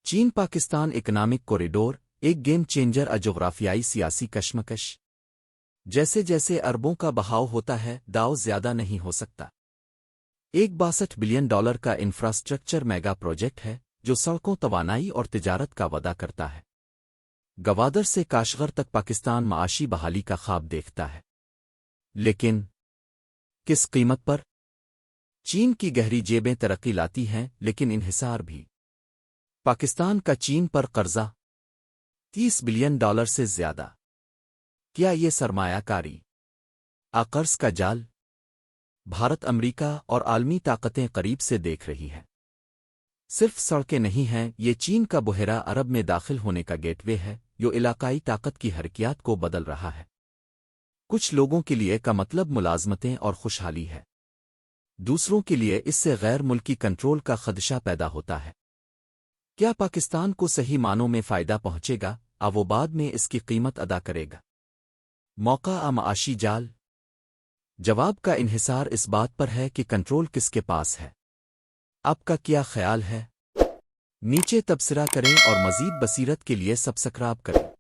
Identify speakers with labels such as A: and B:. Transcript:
A: چین Pakistan economic corridor ایک game changer جغرافیائی سیاسی کشمکش جیسے جیسے اربوں کا بہاؤ ہوتا ہے داؤ زیادہ نہیں ہو سکتا۔ ایک $62 بلین کا انفراسٹرکچر میگا پروجیکٹ ہے جو سڑکوں توانائی اور تجارت کا وعدہ کرتا ہے۔ گوادر سے کاشغر تک پاکستان معاشی بحالی کا خواب دیکھتا ہے، لیکن کس قیمت پر؟ چین کی گہری جیبیں ترقی لاتی ہیں لیکن انحصار بھی۔ پاکستان کا چین پر قرضہ $30 بلین سے زیادہ۔ کیا یہ سرمایہ کاری قرض کا جال؟ بھارت، امریکہ اور عالمی طاقتیں قریب سے دیکھ رہی ہیں۔ صرف سڑکیں نہیں ہیں، یہ چین کا بحیرہ عرب میں داخل ہونے کا گیٹ وے ہے جو علاقائی طاقت کی حرکیات کو بدل رہا ہے۔ کچھ لوگوں کے لیے کا مطلب ملازمتیں اور خوشحالی ہے، دوسروں کے لیے اس سے غیر ملکی کنٹرول کا خدشہ پیدا ہوتا ہے۔ کیا پاکستان کو صحیح معنوں میں فائدہ پہنچے گا؟ وہ بعد میں اس کی قیمت ادا کرے گا۔ موقع معاشی جال؟ جواب کا انحصار اس بات پر ہے کہ کنٹرول کس کے پاس ہے۔ آپ کا کیا خیال ہے؟ نیچے تبصرہ کریں اور مزید بصیرت کے لیے سبسکرائب کریں۔